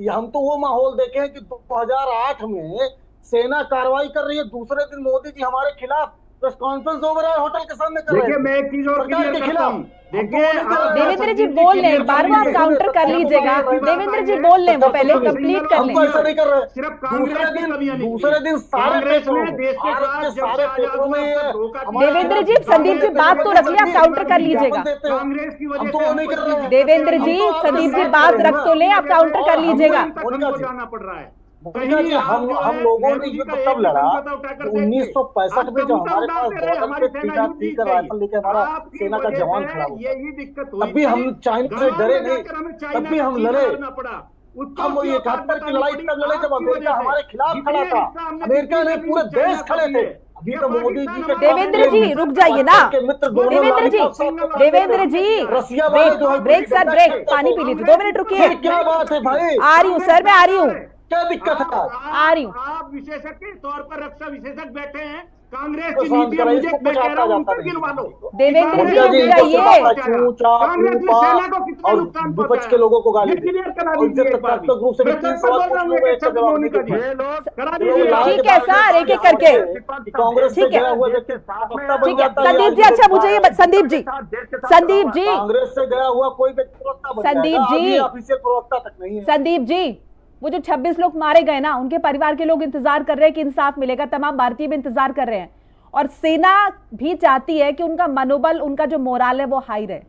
हम तो वो माहौल देखे हैं कि 2008 में सेना कार्रवाई कर रही है, दूसरे दिन मोदी जी हमारे खिलाफ प्रेस कॉन्फ्रेंस हो रहा है होटल के सामने कर रहे हैं। देखिए मैं एक चीज और क्लियर करता हूं, देखिए देवेंद्र जी बोल लें, एक बार वो आप काउंटर कर लीजिएगा। देवेंद्र जी बोल लें, वो पहले कंप्लीट कर लें। हम तो ऐसा नहीं कर रहे, सिर्फ कांग्रेस दूसरे दिन सारे पेपरों में, देश के सारे पेपरों में देवेंद्र जी, संदीप जी बात तो रख लिया, आप काउंटर कर लीजिएगा। कांग्रेस की वजह हम तो वो नहीं कर रहे हैं। देवेंद्र जी, संदीप जी बात रख तो ले, आप काउंटर कर लीजिएगा। जाना पड़ रहा है। हम लोगों ने युद्ध तब लड़ा 1965 में, जो हमारे पास बॉर्डर पे तीन राइफल लेके हमारा सेना का जवान खड़ा हुआ, यही दिक्कत तब भी हम चाइना से डरे नहीं, तब भी हम लड़े। हम वो 71 की लड़ाई तब लड़े जब अमेरिका हमारे खिलाफ खड़ा था, अमेरिका ने पूरे देश खड़े थे। अभी तो मोदी जी के देवेंद्र जी रुक जाइए ना, देवेंद्र जी रसिया ब्रेक सर, ब्रेक, पानी पी लीजिए, 2 मिनट रुकिए। क्या बात है भाई, आ रही हूँ सर, मैं आ रही हूँ, क्या दिक्कत है? आ रही हूँ। आप विशेषज्ञ के तौर पर रक्षा विशेषज्ञ बैठे हैं, कांग्रेस की नीति मुझे मैं कह रहा हूं उनको गिनवा लो। देवेंद्र जी रुक जाइए। कांग्रेस ने सेना को कितना नुकसान विपक्ष के लोगों को गाली क्लियर करा दीजिए एक बार भी। ठीक है सर, एक एक करके, कांग्रेस ठीक है ठीक है। संदीप जी, अच्छा मुझे ये संदीप जी कांग्रेस से गया हुआ कोई व्यक्ति प्रवक्ता बन संदीप जाएगा, जी, अभी ऑफिशियल प्रवक्ता तक नहीं है। संदीप जी, वो जो 26 लोग मारे गए ना, उनके परिवार के लोग इंतजार कर रहे हैं कि इंसाफ मिलेगा, तमाम भारतीय भी इंतजार कर रहे हैं, और सेना भी चाहती है कि उनका मनोबल, उनका जो मोराल है वो हाई रहे।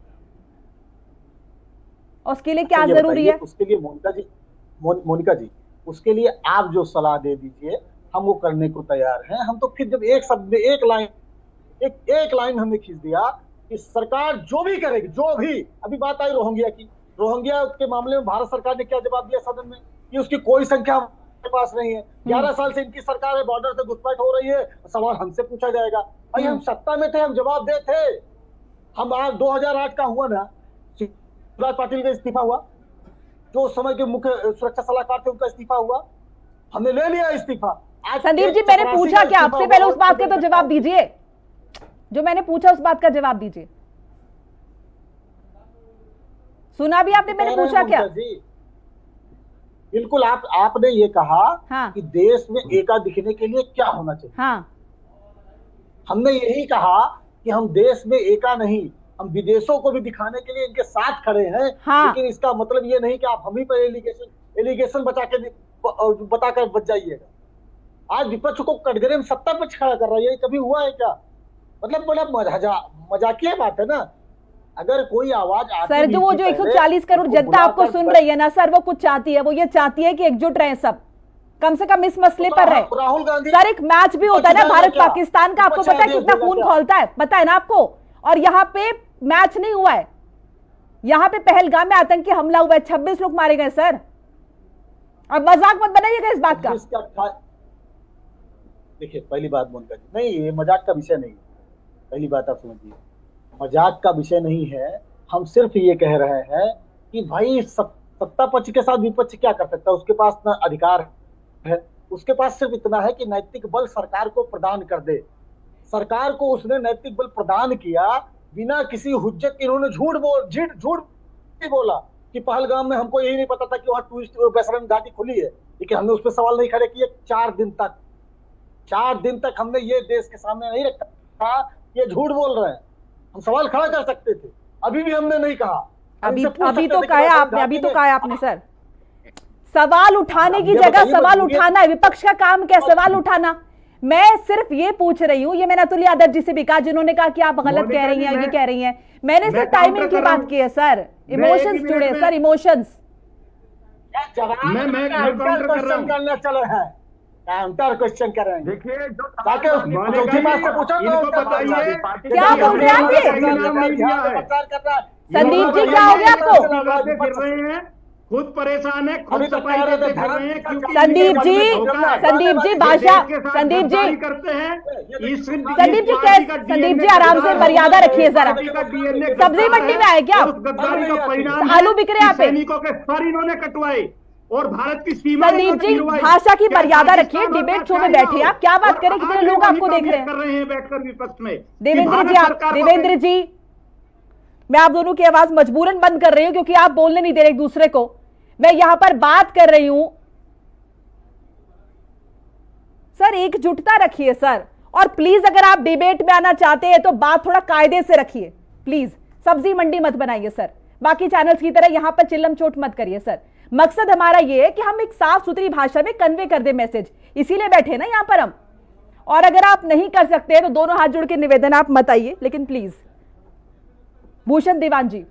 और उसके लिए क्या जरूरी है? उसके लिए मोनिका जी, उसके लिए आप जो सलाह दे दीजिए, हम वो करने को तैयार हैं। हम तो फिर जब एक शब्द में एक लाइन हमने खींच दिया कि सरकार जो भी करेगी, जो भी, अभी बात आई रोहिंग्या के मामले में भारत सरकार ने क्या जवाब दिया सदन में कि उसकी कोई संख्या हमारे पास नहीं है। 11 साल से इनकी सरकार है, बॉर्डर से घुसपैठ हो रही है, सवाल हमसे पूछा जाएगा। भाई हम सत्ता में थे, हम जवाब दे थे। हम आज 2008 का हुआ ना, शिवराज पाटिल का इस्तीफा हुआ, जो उस समय के मुख्य सुरक्षा सलाहकार थे उनका इस्तीफा हुआ, हमने ले लिया इस्तीफा। संदीप जी, मैंने पूछा क्या आपसे? पहले उस बात का तो जवाब दीजिए, जो मैंने पूछा उस बात का जवाब दीजिए। सुना भी आपने, मैंने पूछा क्या? बिल्कुल, आपने ये कहा हाँ। कि देश में एका दिखने के लिए क्या होना चाहिए। हाँ। हमने यही कहा कि हम देश में एका नहीं, हम विदेशों को भी दिखाने के लिए इनके साथ खड़े हैं। हाँ। लेकिन इसका मतलब ये नहीं कि आप हम ही पर एलिगेशन बताकर बच जाइएगा। आज विपक्ष को कटघरे में सत्ता पक्ष खड़ा कर रहा है, ये कभी हुआ है क्या? मतलब बड़ा मजाकिया बात है ना। अगर कोई आवाज सर, जो वो जो 140 करोड़ जनता आपको सुन रही है ना सर, वो कुछ चाहती है, वो ये चाहती है कि एकजुट रहे सब, कम से कम इस मसले पर रहे। राहुल गांधी सर, एक मैच भी होता है ना भारत पाकिस्तान का, आपको पता है कितना खून खौलता है, पता है ना आपको? और यहाँ पे मैच नहीं हुआ है, यहाँ पे पहलगाम में आतंकी हमला हुआ है, 26 लोग मारे गए सर। अब मजाक मत बनाइएगा इस बात का। देखिए, पहली बात मोनिका जी, नहीं, ये मजाक का विषय नहीं है। पहली बात आप समझिए, मजाक का विषय नहीं है। हम सिर्फ ये कह रहे हैं कि भाई सत्ता पक्ष के साथ विपक्ष क्या कर सकता है? उसके पास ना अधिकार है, उसके पास सिर्फ इतना है कि नैतिक बल सरकार को प्रदान कर दे। सरकार को उसने नैतिक बल प्रदान किया, बिना किसी हुज्जत के इन्होंने झूठ बोला कि पहलगाम में हमको यही नहीं पता था कि वहां टूरिस्ट वैसरन घाटी खुली है, लेकिन हमने उस पर सवाल नहीं खड़े किए। 4 दिन तक हमने ये देश के सामने नहीं रखा था, ये झूठ बोल रहे हैं। हम सवाल खड़ा कर सकते थे, अभी भी हमने नहीं कहा। अभी तो कहा आपने सर, सवाल उठाने की जगह सवाल उठाना है, विपक्ष का काम क्या? सवाल उठाना। मैं सिर्फ ये पूछ रही हूँ, ये मैंने अतुल यादव जी से भी कहा, जिन्होंने कहा कि आप गलत कह रही हैं, ये कह रही हैं। मैंने सिर्फ टाइमिंग की बात की है सर, इमोशंस जुड़े सर, इमोशंस। मैं काउंटर चल रहा है, काउंटर क्वेश्चन कर रहे हैं। देखिए, क्या बोल रहे हैं आप? संदीप जी, क्या हो गया आपको? खुद परेशान है, खुद सफाई करते फिर रहे हैं, क्योंकि संदीप जी भाषा, संदीप जी करते हैं। संदीप जी आराम से, मर्यादा रखिए जरा। सब्जी मंडी में आए क्या? गद्दारी का परिणाम आलू बिक रहे हैं यहाँ पे। सैनिकों के सर इन्होंने कटवाए, और भारत की सीमा संदीप जी, भाषा की मर्यादा रखिए। डिबेट शो में बैठे आप, क्या बात करें, कितने लोग आपको देख रहे हैं बैठकर विपक्ष में। देवेंद्र जी, मैं आप दोनों की आवाज मजबूरन बंद कर रही हूं क्योंकि आप बोलने नहीं दे रहे एक दूसरे को। मैं यहां पर बात कर रही हूं सर, एकजुटता रखिए सर, और प्लीज अगर आप डिबेट में आना चाहते हैं तो बात थोड़ा कायदे से रखिए प्लीज। सब्जी मंडी मत बनाइए सर, बाकी चैनल्स की तरह यहां पर चिल्लम चोट मत करिए सर। मकसद हमारा यह है कि हम एक साफ सुथरी भाषा में कन्वे कर दे मैसेज, इसीलिए बैठे ना यहां पर हम। और अगर आप नहीं कर सकते तो दोनों हाथ जोड़ के निवेदन, आप मत आइए लेकिन प्लीज। भूषण देवान जी,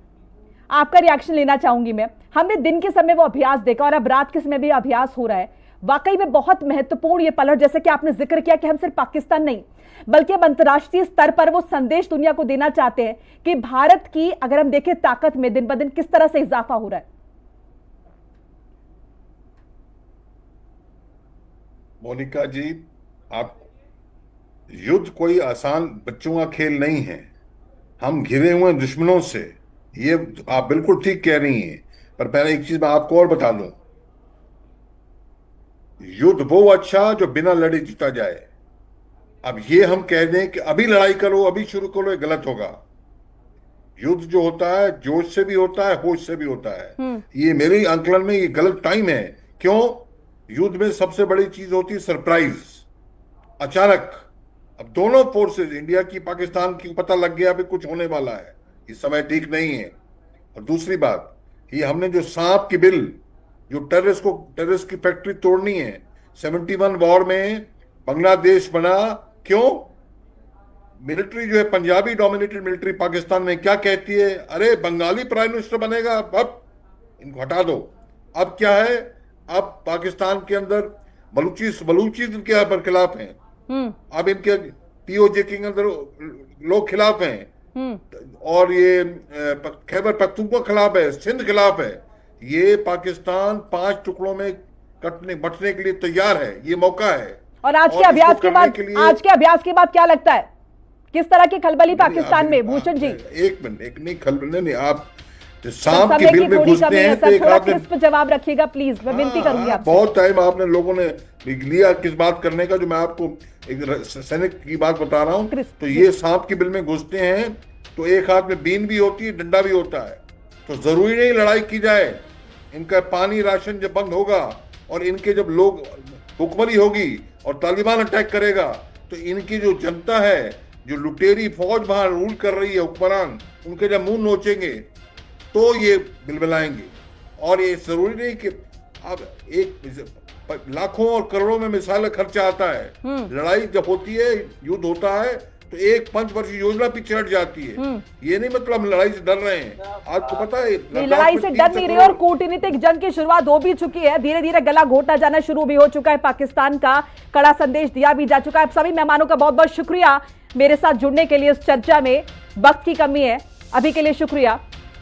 आपका रिएक्शन लेना चाहूंगी मैं। हमने दिन के समय वो अभ्यास देखा और अब रात के समय भी अभ्यास हो रहा है। वाकई में बहुत महत्वपूर्ण ये पल है, जैसे कि आपने जिक्र किया कि हम सिर्फ पाकिस्तान नहीं बल्कि हम अंतर्राष्ट्रीय स्तर पर वो संदेश दुनिया को देना चाहते हैं कि भारत की अगर हम देखें ताकत में दिन ब दिन किस तरह से इजाफा हो रहा है। मोनिका जी, आप, युद्ध कोई आसान बच्चों का खेल नहीं है। हम घिरे हुए दुश्मनों से, ये आप बिल्कुल ठीक कह रही हैं। पर पहले एक चीज मैं आपको और बता दूं, युद्ध वो अच्छा जो बिना लड़े जीता जाए। अब ये हम कह दें कि अभी लड़ाई करो, अभी शुरू करो, ये गलत होगा। युद्ध जो होता है जोश से भी होता है, होश से भी होता है। ये मेरे आंकलन में ये गलत टाइम है। क्यों? युद्ध में सबसे बड़ी चीज होती है सरप्राइज, अचानक। अब दोनों फोर्सेस, इंडिया की पाकिस्तान की, पता लग गया अभी कुछ होने वाला है, इस समय ठीक नहीं है। और दूसरी बात, ये हमने जो सांप की बिल, जो टेररिस्ट की फैक्ट्री तोड़नी है, 71 वॉर में बांग्लादेश बना। क्यों? मिलिट्री जो है, पंजाबी डोमिनेटेड मिलिट्री पाकिस्तान में क्या कहती है, अरे बंगाली प्राइम मिनिस्टर बनेगा, अब इनको हटा दो। अब क्या है, अब पाकिस्तान के अंदर बलूची इनके खिलाफ हैं, अब इनके पीओजे के अंदर लोग खिलाफ हैं, और ये खैबर पख्तूनख्वा खिलाफ है, सिंध खिलाफ है। ये पाकिस्तान 5 टुकड़ों में बंटने के लिए तैयार है, ये मौका है। और आज के अभ्यास के बाद क्या लगता है, किस तरह की खलबली पाकिस्तान में? भूषण जी, एक मिनट, नहीं खलबली नहीं, आप सांप के बिल में घुसते हैं तो एक हाथ में जवाब रखिएगा प्लीज, मैं विनती करूंगी आपसे। बहुत टाइम आपने लोगों ने लिया किस बात करने का, जो मैं आपको एक सैनिक की बात बता रहा हूं। तो ये सांप के बिल में घुसते हैं तो एक हाथ में बीन भी होती है, डंडा भी होता है। तो जरूरी नहीं लड़ाई की जाए, इनका पानी राशन जब बंद होगा और इनके जब लोग हुक्मरी होगी और तालिबान अटैक करेगा, तो इनकी जो जनता है, जो लुटेरी फौज बाहर रूल कर रही है, हुक्मरान, उनके जब मुंह नोचेंगे तो ये बिलबिलाएंगे। और ये जरूरी नहीं कि अब एक लाखों और करोड़ों में मिसाल खर्चा आता है। लड़ाई जब होती है, युद्ध होता है, तो एक 5 वर्ष योजना पीछे हट जाती है। ये नहीं मतलब हम लड़ाई से डर रहे हैं। आपको पता है लड़ाई से डर नहीं रहे, और कूटनीतिक जंग की शुरुआत हो भी चुकी है, धीरे धीरे गला घोटा जाना शुरू भी हो चुका है, पाकिस्तान का कड़ा संदेश दिया भी जा चुका है। सभी मेहमानों का बहुत बहुत शुक्रिया मेरे साथ जुड़ने के लिए इस चर्चा में। वक्त की कमी है, अभी के लिए शुक्रिया।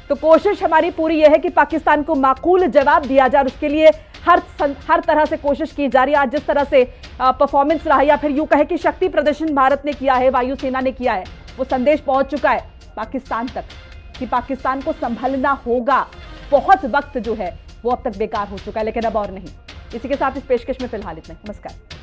तो कोशिश हमारी पूरी यह है कि पाकिस्तान को माकूल जवाब दिया जाए, और उसके लिए हर तरह से कोशिश की जा रही है। आज जिस तरह से परफॉर्मेंस रहा, या फिर यूं कहे कि शक्ति प्रदर्शन भारत ने किया है, वायुसेना ने किया है, वो संदेश पहुंच चुका है पाकिस्तान तक कि पाकिस्तान को संभलना होगा। बहुत वक्त जो है वो अब तक बेकार हो चुका है, लेकिन अब और नहीं। इसी के साथ इस पेशकश में फिलहाल इतना। नमस्कार।